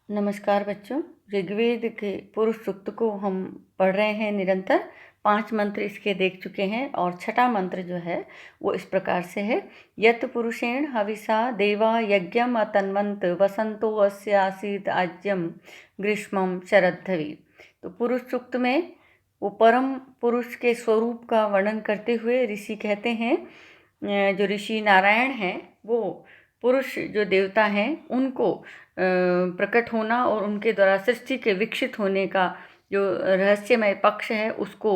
नमस्कार बच्चों। ऋग्वेद के पुरुष सूक्त को हम पढ़ रहे हैं निरंतर। 5 मंत्र इसके देख चुके हैं और छठा मंत्र जो है वो इस प्रकार से है। यत पुरुषेण हविषा देवा यज्ञम अतन्वन्त वसंतो अस्य आसीत आज्यम ग्रीष्मम शरद्धवी। तो पुरुष सूक्त में वो परम पुरुष के स्वरूप का वर्णन करते हुए ऋषि कहते हैं, जो ऋषि नारायण हैं वो पुरुष जो देवता हैं उनको प्रकट होना और उनके द्वारा सृष्टि के विकसित होने का जो रहस्यमय पक्ष है उसको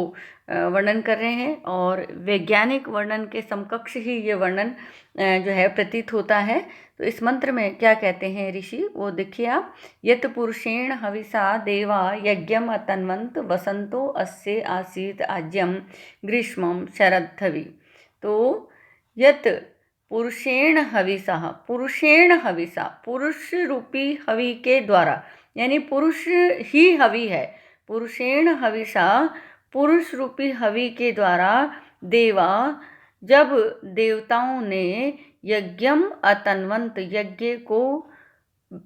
वर्णन कर रहे हैं। और वैज्ञानिक वर्णन के समकक्ष ही ये वर्णन जो है प्रतीत होता है। तो इस मंत्र में क्या कहते हैं ऋषि, वो देखिए आप। यत पुरुषेण हविषा देवा यज्ञम अतन्वन्त वसंतो अस्य आसीत आज्यम ग्रीष्मम शरद्धवी। तो यत पुरुषेण हविषा, पुरुषेण हविषा, पुरुष रूपी हवि के द्वारा, यानी पुरुष ही हवि है। पुरुषेण हविषा, पुरुष रूपी हवि के द्वारा देवा, जब देवताओं ने यज्ञम अतन्वन्त, यज्ञ को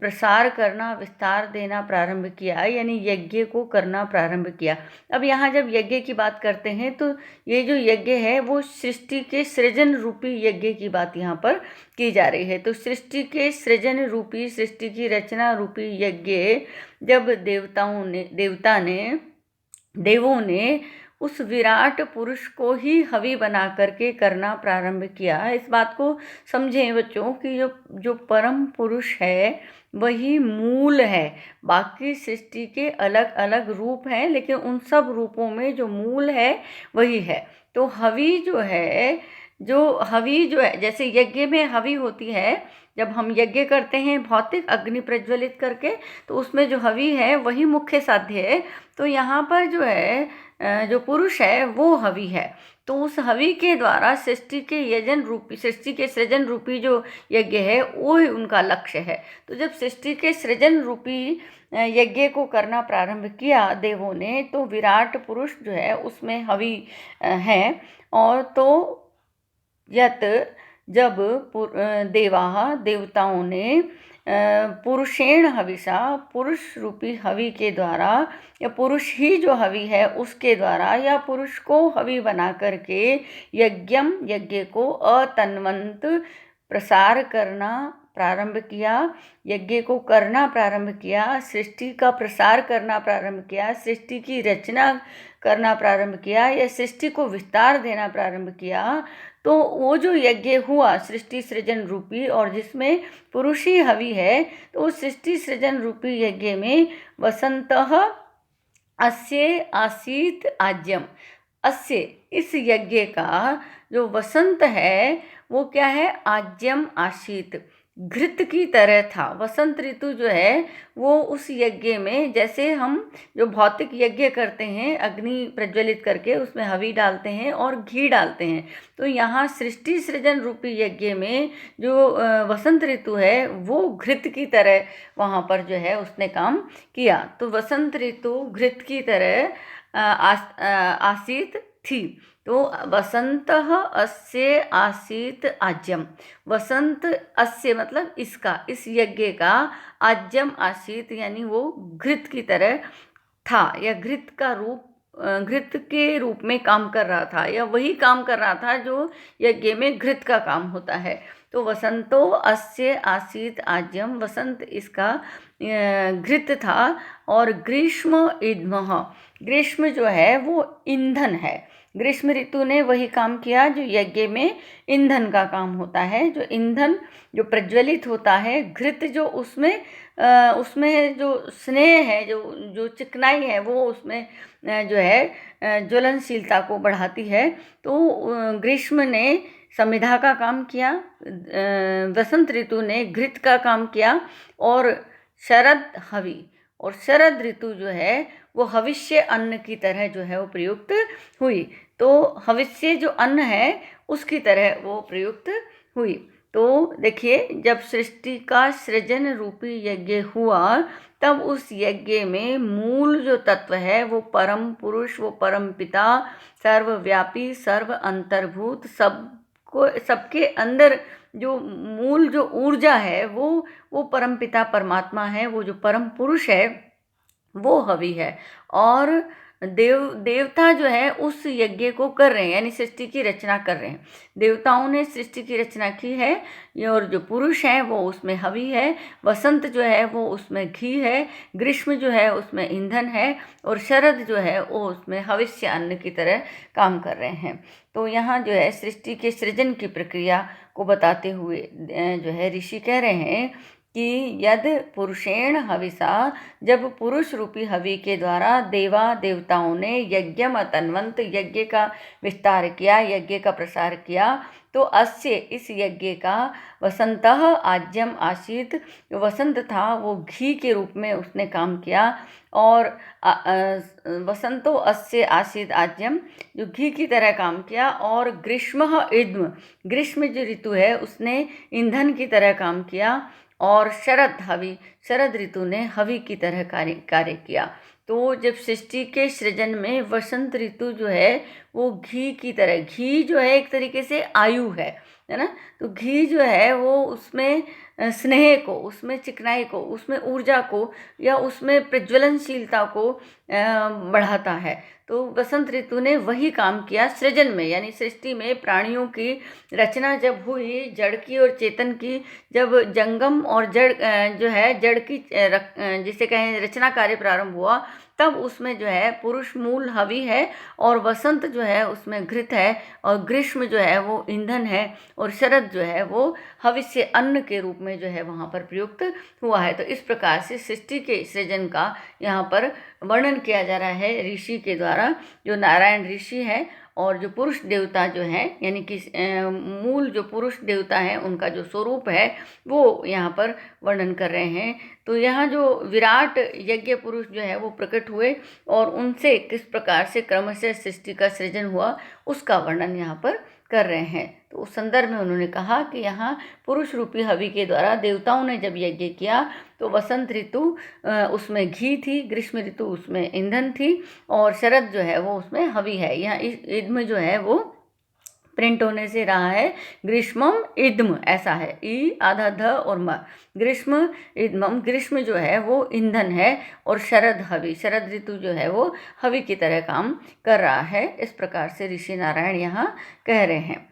प्रसार करना, विस्तार देना प्रारंभ किया, यानी यज्ञ को करना प्रारंभ किया। अब यहाँ जब यज्ञ की बात करते हैं तो ये जो यज्ञ है वो सृष्टि के सृजन रूपी यज्ञ की बात यहाँ पर की जा रही है। तो सृष्टि के सृजन रूपी, सृष्टि की रचना रूपी यज्ञ जब देवों ने उस विराट पुरुष को ही हवि बना करके करना प्रारंभ किया। इस बात को समझें बच्चों कि जो परम पुरुष है वही मूल है। बाकी सृष्टि के अलग अलग रूप हैं, लेकिन उन सब रूपों में जो मूल है वही है। तो हवि जो है, जैसे यज्ञ में हवि होती है, जब हम यज्ञ करते हैं भौतिक अग्नि प्रज्वलित करके, तो उसमें जो हवि है वही मुख्य साध्य है। तो यहाँ पर जो है जो पुरुष है वो हवि है। तो उस हवि के द्वारा सृष्टि के सृजन रूपी जो यज्ञ है वो ही उनका लक्ष्य है। तो जब सृष्टि के सृजन रूपी यज्ञ को करना प्रारंभ किया देवों ने, तो विराट पुरुष जो है उसमें हवि है। और तो यत, जब देवताओं ने पुरुषेण हविषा, पुरुष रूपी हवि के द्वारा, या पुरुष ही जो हवि है उसके द्वारा, या पुरुष को हवि बना करके यज्ञ को अतन्वन्त, प्रसार करना प्रारंभ किया, यज्ञ को करना प्रारंभ किया, सृष्टि का प्रसार करना प्रारंभ किया, सृष्टि की रचना करना प्रारंभ किया, या सृष्टि को विस्तार देना प्रारंभ किया, तो वो जो यज्ञ हुआ सृष्टि सृजन रूपी, और जिसमें पुरुष ही हवि है, तो उस सृष्टि सृजन रूपी यज्ञ में वसंतः अस्य आसीत आज्यम, अस्य, इस यज्ञ का जो वसंत है वो क्या है, आज्यम आशीत, घृत की तरह था। वसंत ऋतु जो है वो उस यज्ञ में, जैसे हम जो भौतिक यज्ञ करते हैं अग्नि प्रज्वलित करके उसमें हवि डालते हैं और घी डालते हैं, तो यहाँ सृष्टि सृजन रूपी यज्ञ में जो वसंत ऋतु है वो घृत की तरह वहाँ पर जो है उसने काम किया। तो वसंत ऋतु घृत की तरह आसीत थी। तो वसंतः अस्य आसीत आज्यम, वसंत अस्य मतलब इसका, इस यज्ञ का, आज्यम आसीत यानी वो घृत की तरह था, या घृत के रूप में काम कर रहा था, या वही काम कर रहा था जो यज्ञ में घृत का काम होता है। तो वसंतो अस्य आसीत आज्यम, वसंत इसका घृत था। और ग्रीष्म ईधमः, ग्रीष्म जो है वो ईंधन है। ग्रीष्म ऋतु ने वही काम किया जो यज्ञ में ईंधन का काम होता है। जो ईंधन जो प्रज्वलित होता है, घृत जो उसमें जो स्नेह है, जो चिकनाई है, वो उसमें जो है ज्वलनशीलता को बढ़ाती है। तो ग्रीष्म ने समिधा का काम किया, वसंत ऋतु ने घृत का काम किया, और शरद हवि, और शरद ऋतु जो है वो हविष्य अन्न की तरह जो है वो प्रयुक्त हुई। तो हविष्य जो अन्न है उसकी तरह वो प्रयुक्त हुई। तो देखिए, जब सृष्टि का सृजन रूपी यज्ञ हुआ, तब उस यज्ञ में मूल जो तत्व है वो परम पुरुष, वो परम पिता, सर्वव्यापी, सर्व अंतर्भूत, सबके अंदर जो मूल जो ऊर्जा है वो परमपिता परमात्मा है, वो जो परम पुरुष है वो हवि है। और देवता जो है उस यज्ञ को कर रहे हैं, यानी सृष्टि की रचना कर रहे हैं। देवताओं ने सृष्टि की रचना की है, और जो पुरुष हैं वो उसमें हवि है, वसंत जो है वो उसमें घी है, ग्रीष्म जो है उसमें ईंधन है, और शरद जो है वो उसमें हविष्य अन्न की तरह काम कर रहे हैं। तो यहाँ जो है सृष्टि के सृजन की प्रक्रिया को बताते हुए जो है ऋषि कह रहे हैं कि यद पुरुषेण हविषा, जब पुरुष रूपी हवि के द्वारा देवा देवताओं ने यज्ञम तन्वंत यज्ञ का विस्तार किया, यज्ञ का प्रसार किया, तो अस्य इस यज्ञ का वसंतः आज्यम आसीत, वसंत था वो घी के रूप में उसने काम किया। और वसंतो अस्य आसीत आज्यम, जो घी की तरह काम किया। और ग्रीष्म इद्म, ग्रीष्म जो ऋतु है उसने ईंधन की तरह काम किया। और शरद हवि, शरद ऋतु ने हवि की तरह कार्य किया। तो जब सृष्टि के सृजन में वसंत ऋतु जो है वो घी की तरह, घी जो है एक तरीके से आयु है ना, तो घी जो है वो उसमें स्नेह को, उसमें चिकनाई को, उसमें ऊर्जा को या उसमें प्रज्वलनशीलता को बढ़ाता है। तो वसंत ऋतु ने वही काम किया सृजन में, यानी सृष्टि में प्राणियों की रचना जब हुई, जड़ की और चेतन की, जब जंगम और जड़ जो है जड़ की जिसे कहें रचना कार्य प्रारंभ हुआ, तब उसमें जो है पुरुष मूल हवि है, और वसंत जो है उसमें घृत है, और ग्रीष्म जो है वो ईंधन है, और शरद जो है वो हविष्य अन्न के रूप में जो है वहाँ पर प्रयुक्त हुआ है। तो इस प्रकार से सृष्टि के सृजन का यहाँ पर वर्णन किया जा रहा है ऋषि के द्वारा, जो नारायण ऋषि है। और जो पुरुष देवता जो है, यानी कि मूल जो पुरुष देवता है उनका जो स्वरूप है वो यहाँ पर वर्णन कर रहे हैं। तो यहाँ जो विराट यज्ञ पुरुष जो है वो प्रकट हुए, और उनसे किस प्रकार से क्रमशः सृष्टि का सृजन हुआ उसका वर्णन यहाँ पर कर रहे हैं। तो उस संदर्भ में उन्होंने कहा कि यहाँ पुरुष रूपी हवि के द्वारा देवताओं ने जब यज्ञ किया तो वसंत ऋतु उसमें घी थी, ग्रीष्म ऋतु उसमें ईंधन थी, और शरद जो है वो उसमें हवि है। यहाँ इद्म जो है वो प्रिंट होने से रहा है ग्रीष्मम इद्म, ऐसा है, ई आधा ध और म, ग्रीष्म इद्मम, ग्रीष्म जो है वो ईंधन है, और शरद हवि, शरद ऋतु जो है वो हवि की तरह काम कर रहा है। इस प्रकार से ऋषि नारायण यहाँ कह रहे हैं।